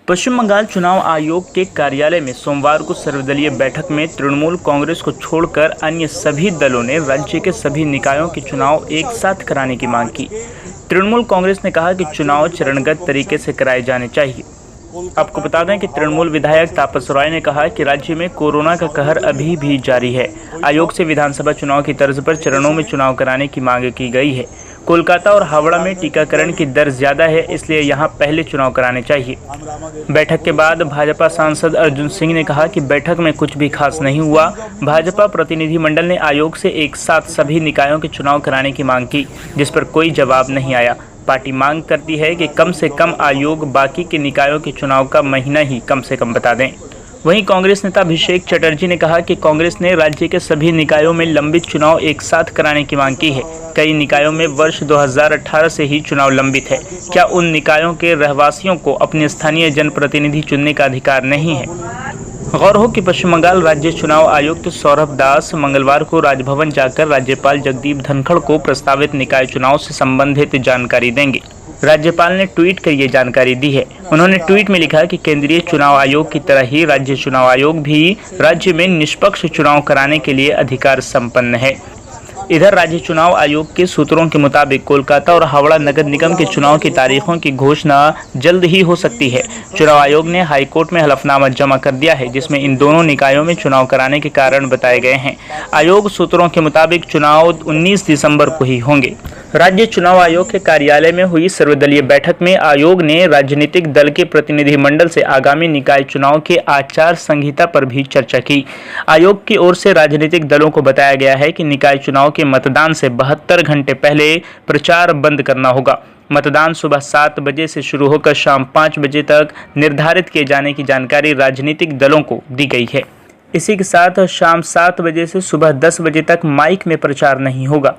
पश्चिम बंगाल चुनाव आयोग के कार्यालय में सोमवार को सर्वदलीय बैठक में तृणमूल कांग्रेस को छोड़कर अन्य सभी दलों ने राज्य के सभी निकायों के चुनाव एक साथ कराने की मांग की। तृणमूल कांग्रेस ने कहा कि चुनाव चरणगत तरीके से कराए जाने चाहिए। आपको बता दें कि तृणमूल विधायक तापस रॉय ने कहा कि राज्य में कोरोना का कहर अभी भी जारी है। आयोग से विधानसभा चुनाव की तर्ज पर चरणों में चुनाव कराने की मांग की गई है। कोलकाता और हावड़ा में टीकाकरण की दर ज्यादा है, इसलिए यहां पहले चुनाव कराने चाहिए। बैठक के बाद भाजपा सांसद अर्जुन सिंह ने कहा कि बैठक में कुछ भी खास नहीं हुआ। भाजपा प्रतिनिधिमंडल ने आयोग से एक साथ सभी निकायों के चुनाव कराने की मांग की, जिस पर कोई जवाब नहीं आया। पार्टी मांग करती है कि कम से कम आयोग बाकी के निकायों के चुनाव का महीना ही कम से कम बता दें। वहीं कांग्रेस नेता अभिषेक चटर्जी ने कहा कि कांग्रेस ने राज्य के सभी निकायों में लंबित चुनाव एक साथ कराने की मांग की है। कई निकायों में वर्ष 2018 से ही चुनाव लंबित है। क्या उन निकायों के रहवासियों को अपने स्थानीय जनप्रतिनिधि चुनने का अधिकार नहीं है? गौर हो कि पश्चिम बंगाल राज्य चुनाव आयुक्त सौरभ दास मंगलवार को राजभवन जाकर राज्यपाल जगदीप धनखड़ को प्रस्तावित निकाय चुनाव से संबंधित जानकारी देंगे। राज्यपाल ने ट्वीट कर ये जानकारी दी है। उन्होंने ट्वीट में लिखा कि केंद्रीय चुनाव आयोग की तरह ही राज्य चुनाव आयोग भी राज्य में निष्पक्ष चुनाव कराने के लिए अधिकार संपन्न है। इधर राज्य चुनाव आयोग के सूत्रों के मुताबिक कोलकाता और हावड़ा नगर निगम के चुनाव की तारीखों की घोषणा जल्द ही हो सकती है। चुनाव आयोग ने हाईकोर्ट में हलफनामा जमा कर दिया है, जिसमें इन दोनों निकायों में चुनाव कराने के कारण बताए गए हैं। आयोग सूत्रों के मुताबिक चुनाव 19 दिसंबर को ही होंगे। राज्य चुनाव आयोग के कार्यालय में हुई सर्वदलीय बैठक में आयोग ने राजनीतिक दल के प्रतिनिधिमंडल से आगामी निकाय चुनाव के आचार संहिता पर भी चर्चा की। आयोग की ओर से राजनीतिक दलों को बताया गया है कि निकाय चुनाव के मतदान से 72 घंटे पहले प्रचार बंद करना होगा। मतदान सुबह 7 बजे से शुरू होकर शाम 5 बजे तक निर्धारित किए जाने की जानकारी राजनीतिक दलों को दी गई है। इसी के साथ शाम 7 बजे से सुबह 10 बजे तक माइक में प्रचार नहीं होगा।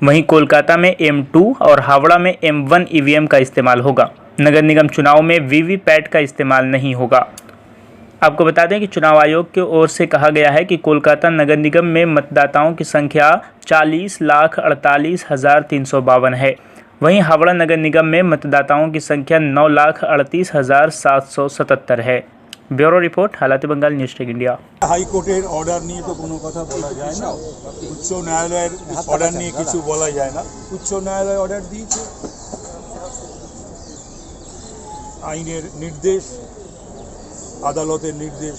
वहीं कोलकाता में M2 और हावड़ा में M1 ईवीएम का इस्तेमाल होगा। नगर निगम चुनाव में वीवीपैट का इस्तेमाल नहीं होगा। आपको बता दें कि चुनाव आयोग की ओर से कहा गया है कि कोलकाता नगर निगम में मतदाताओं की संख्या 40,48,352 है। वहीं हावड़ा नगर निगम में मतदाताओं की संख्या 9,38,777 है। ब्यूरो रिपोर्ट, हालात बंगाल, न्यूज टेक इंडिया। হাইকোর্টের অর্ডার নিয়ে তো কোনো কথা বলা যায় না, উচ্চ ন্যায়ালয়ের অর্ডার নিয়ে কিছু বলা যায় না। উচ্চ ন্যায়ালয় অর্ডার দিয়েছে, আইনের নির্দেশ, আদালতের নির্দেশ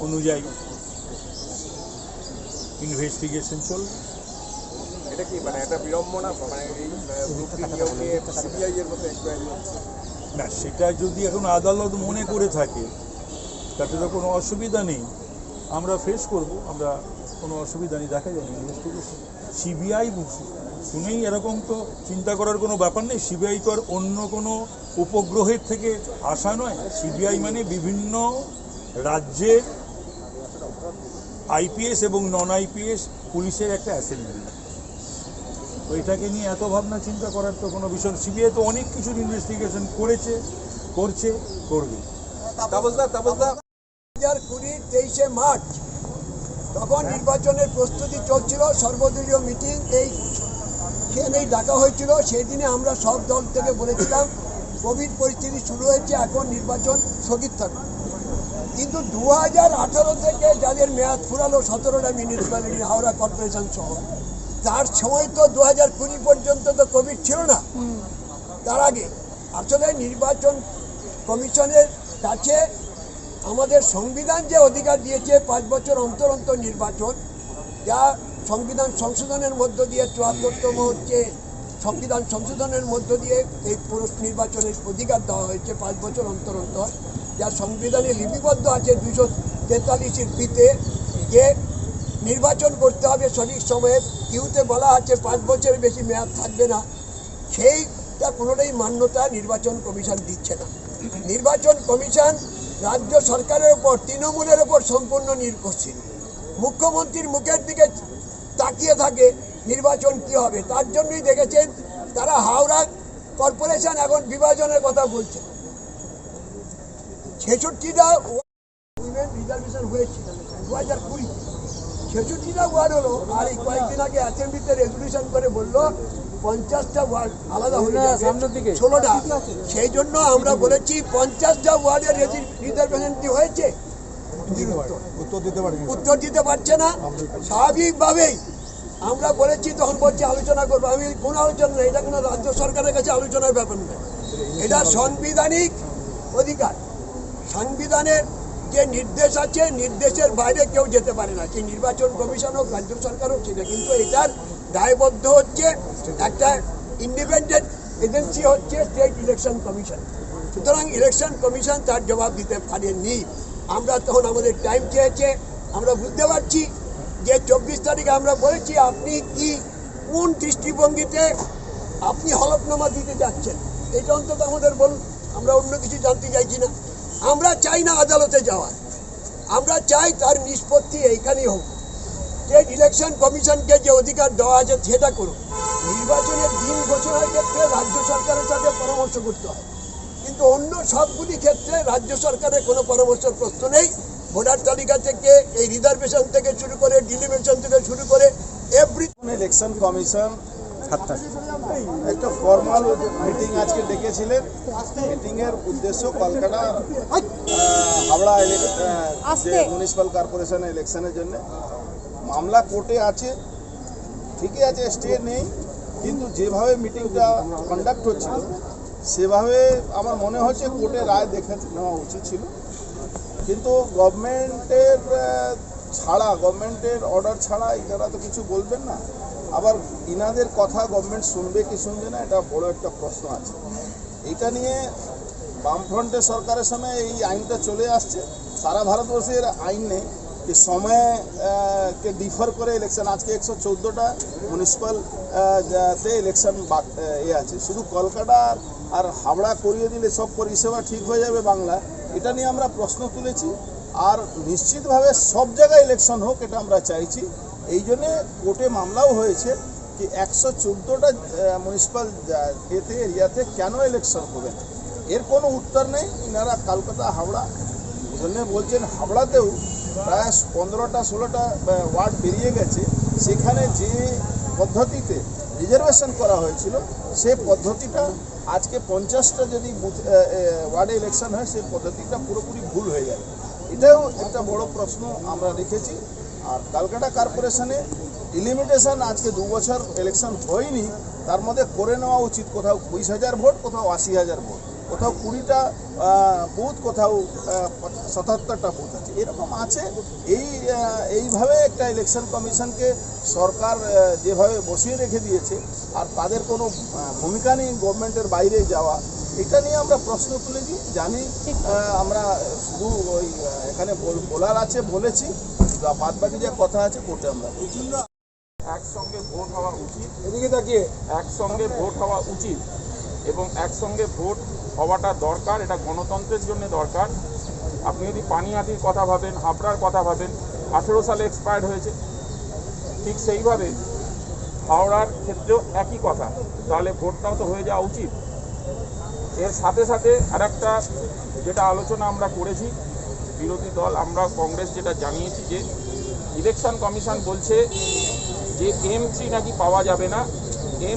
অনুযায়ী ইনভেস্টিগেশন চলবে। এটা কি মানে একটা বিড়ম্বনা, মানে এই রূপটি সিবিআই এর মতো এনকোয়ারি না, সেটা যদি এখন আদালত মনে করে থাকে তাতে তো কোনো অসুবিধা নেই, আমরা ফেস করব, আমরা কোনো অসুবিধা নেই। দেখা যায় ইনভেস্টিগেশন সিবিআই শুনেই এরকম তো চিন্তা করার কোনো ব্যাপার নেই। সিবিআই তো আর অন্য কোনো উপগ্রহের থেকে আসা নয়। সিবিআই মানে বিভিন্ন রাজ্যের আইপিএস এবং নন আইপিএস পুলিশের একটা অ্যাসেম্বলি। তো এটাকে নিয়ে এত ভাবনা চিন্তা করার তো কোনো বিষয়। সিবিআই তো অনেক কিছুর ইনভেস্টিগেশন করেছে, করছে, করবে। 2020 মার্চ তখন নির্বাচনের প্রস্তুতি চলছিল, সর্বদলীয় মিটিং এইখানেই ডাকা হয়েছিল। সেই দিনে আমরা সব দল থেকে বলেছিলাম কোভিড পরিস্থিতি শুরু হয়েছে, এখন নির্বাচন স্থগিত থাকবে। কিন্তু 2018 থেকে যাদের মেয়াদ ফুরালো 17টা মিউনিসিপ্যালিটি, হাওড়া কর্পোরেশন সহ, তার সময় তো 2020 পর্যন্ত তো কোভিড ছিল না। তার আগে আসলে নির্বাচন কমিশনের কাছে আমাদের সংবিধান যে অধিকার দিয়েছে 5 বছর অন্তর অন্তর নির্বাচন, যা সংবিধান সংশোধনের মধ্য দিয়ে 74তম হচ্ছে সংবিধান সংশোধনের মধ্য দিয়ে এই পুরুষ নির্বাচনের অধিকার দেওয়া হয়েছে 5 বছর অন্তর অন্তর, যা সংবিধানে লিপিবদ্ধ আছে 243-এর বিতে, যে নির্বাচন করতে হবে সঠিক সময়ে। কিউতে বলা আছে 5 বছরের বেশি মেয়াদ থাকবে না। সেইটা কোনোটাই মান্যতা নির্বাচন কমিশন দিচ্ছে না। নির্বাচন কমিশন রাজ্য সরকারের ওপর, তৃণমূলের ওপর সম্পূর্ণ নির্ভরশীল। মুখ্যমন্ত্রীর মুখের দিকে তাকিয়ে থাকে নির্বাচন কি হবে। তার জন্যই দেখেছেন তারা হাওড়া কর্পোরেশন এখন বিভাজনের কথা বলছে। 66টা রিজার্ভেশন হয়েছিল 2020, 66টা ওয়ার্ড হলো। আর এই কয়েকদিন আগে অ্যাসেম্বলিতে রেজলিউশন করে বললো 50টা ওয়ার্ড আলাদা হয়ে যাবে 16টা, সেই জন্য আমরা বলেছি 50টা ওয়ার্ডের রিজার্ভেশন কি হয়েছে উত্তর দিতে পারছে না। স্বাভাবিকভাবেই আমরা বলেছি, তখন বলছি আলোচনা করবো। আমি কোনো আলোচনা নেই, এটা কোনো রাজ্য সরকারের কাছে আলোচনার ব্যাপার নয়, এটা সাংবিধানিক অধিকার। সংবিধানের যে নির্দেশ আছে, নির্দেশের বাইরে কেউ যেতে পারে না, সেই নির্বাচন কমিশন হোক, রাজ্য সরকার হোক, সেটা কিন্তু এটার দায়বদ্ধ হচ্ছে একটা ইন্ডিপেন্ডেন্ট এজেন্সি হচ্ছে স্টেট ইলেকশন কমিশন। সুতরাং ইলেকশন কমিশন তার জবাব দিতে পারেনি। আমরা তখন আমাদের টাইম চেয়েছে, আমরা বুঝতে পারছি যে 24 তারিখে আমরা বলেছি আপনি কি কোন দৃষ্টিভঙ্গিতে আপনি হলফনামা দিতে যাচ্ছেন, এটা অন্তত আমাদের বলুন। আমরা অন্য কিছু জানতে চাইছি না, আমরা চাই না আদালতে যাওয়া, আমরা চাই তার নিষ্পত্তি এইখানেই হোক। স্টেট ইলেকশন কমিশনকে যে অধিকার দেওয়া আছে সেটা করুন। নির্বাচনের দিন ঘোষণার ক্ষেত্রে রাজ্য সরকারের সাথে পরামর্শ করতে হয়, কিন্তু অন্য সবগুলি ক্ষেত্রে রাজ্য সরকারের কোনো পরামর্শের প্রশ্ন নেই। ভোটার তালিকা থেকে, এই রিজার্ভেশন থেকে শুরু করে, ডিলিমিটেশন থেকে শুরু করে এভরি ইলেকশন কমিশন একটা ফর্মাল মিটিং আজকে ডেকেছিলেন। মিটিংয়ের উদ্দেশ্য কলকাতা হাওড়া মিউনিসিপ্যাল কর্পোরেশন ইলেকশনের জন্য মামলা কোর্টে আছে, ঠিকই আছে, স্টে নেই, কিন্তু যেভাবে মিটিংটা কন্ডাক্ট হচ্ছিল সেভাবে আমার মনে হচ্ছে কোর্টের রায় দেখে নেওয়া উচিত ছিল। কিন্তু গভর্নমেন্টের অর্ডার ছাড়া এনারা তো কিছু বলবেন না। আবার ইনাদের কথা গভর্নমেন্ট শুনবে কি শুনবে না, এটা বড় একটা প্রশ্ন আছে। এটা নিয়ে বামফ্রন্টের সরকারের সময় এই আইনটা চলে আসছে। সারা ভারতবর্ষের আইন নেই যে সময়কে ডিফার করে ইলেকশন। আজকে 114টা মিউনিসিপ্যালতে ইলেকশন আছে, শুধু কলকাতা আর হাওড়া করিয়ে দিলে সব পরিষেবা ঠিক হয়ে যাবে বাংলা। এটা নিয়ে আমরা প্রশ্ন তুলেছি, আর নিশ্চিতভাবে সব জায়গায় ইলেকশন হোক এটা আমরা চাইছি। এই জন্যে কোর্টে মামলাও হয়েছে যে 114টা মিউনিসিপ্যাল এরিয়াতে কেন ইলেকশন হবে না, এর কোনো উত্তর নেই। এনারা কলকাতা হাওড়া জন্য বলছেন। হাওড়াতেও প্রায় 15টা-16টা ওয়ার্ড বেরিয়ে গেছে, সেখানে যে পদ্ধতিতে রিজার্ভেশন করা হয়েছিল সেই পদ্ধতিটা আজকে 50টা যদি ওয়ার্ডে ইলেকশন হয় সেই পদ্ধতিটা পুরোপুরি ভুল হয়ে যাবে। এটাও একটা বড় প্রশ্ন আমরা রেখেছি। আর কলকাতা কর্পোরেশনে ডিলিমিটেশন আজকে 2 বছর ইলেকশন হয়নি, তার মধ্যে করে নেওয়া উচিত। কোথাও 20,000 ভোট, কোথাও 80,000 ভোট, কোথাও 20টা বুথ, কোথাও 77টা বুথ আছে, এরকম আছে। এইভাবে একটা ইলেকশন কমিশনকে সরকার যেভাবে বসিয়ে রেখে দিয়েছে, আর তাদের কোনো ভূমিকা নেই গভর্নমেন্টের বাইরে যাওয়া, এটা নিয়ে আমরা প্রশ্ন তুলেছি। জানি আমরা শুধু ওই এখানে বলার আছে বলেছি, বাদ বাকি যে কথা আছে কোর্টে আমরা একসঙ্গে ভোট হওয়া উচিত, এদিকে তাকিয়ে একসঙ্গে ভোট হওয়া উচিত এবং একসঙ্গে ভোট হওয়াটা দরকার। এটা গণতন্ত্রের জন্য দরকার। আপনি যদি পানিহাটির কথা ভাবেন, হাবড়ার কথা ভাবেন, 18 সালে এক্সপায়ার্ড হয়েছে, ঠিক সেইভাবে হাওড়ার ক্ষেত্রেও একই কথা, তাহলে ভোটটাও তো হয়ে যাওয়া উচিত। এর সাথে সাথে আরেকটা যেটা আলোচনা আমরা করেছি, বিরোধী দল আমরা কংগ্রেস যেটা জানিয়েছি যে ইলেকশন কমিশন বলছে যে M3 নাকি পাওয়া যাবে না,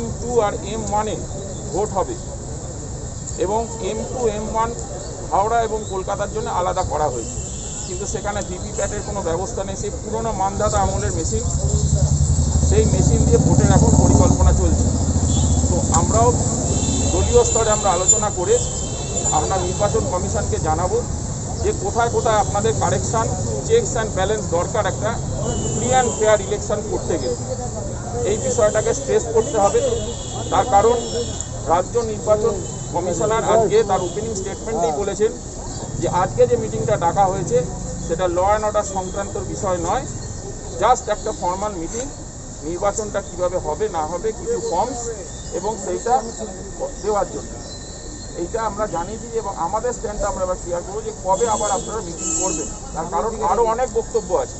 M2 আর M1-এ ভোট হবে এবং M2 M1 হাওড়া এবং কলকাতার জন্য আলাদা করা হয়েছে, কিন্তু সেখানে ভিভিপ্যাটের কোনো ব্যবস্থা নেই। সেই পুরনো মানধাতা আমলের মেশিন, সেই মেশিন দিয়ে ভোটের এখন পরিকল্পনা চলছে। তো আমরাও দলীয় স্তরে আমরা আলোচনা করে আমরা নির্বাচন কমিশনকে জানাবো যে কোথায় কোথায় আপনাদের কারেকশান, চেকস অ্যান্ড ব্যালেন্স দরকার একটা ফ্রি অ্যান্ড ফেয়ার ইলেকশন করতে গেলে। এই বিষয়টাকে স্ট্রেস করতে হবে। তার কারণ রাজ্য নির্বাচন কমিশনার আজকে তার ওপেনিং স্টেটমেন্টেই বলেছেন যে আজকে যে মিটিংটা ডাকা হয়েছে সেটা ল অ্যান্ড অর্ডার সংক্রান্ত বিষয় নয়, জাস্ট একটা ফর্মাল মিটিং। নির্বাচনটা কিভাবে হবে না হবে কিছু ফর্মস এবং সেইটা দেওয়ার জন্য এইটা আমরা জানিয়েছি এবং আমাদের স্ট্যান্ডটা আমরা এবার ক্লিয়ার করবো যে কবে আবার আপনারা মিটিং করবেন, তার কারণ আরও অনেক বক্তব্য আছে।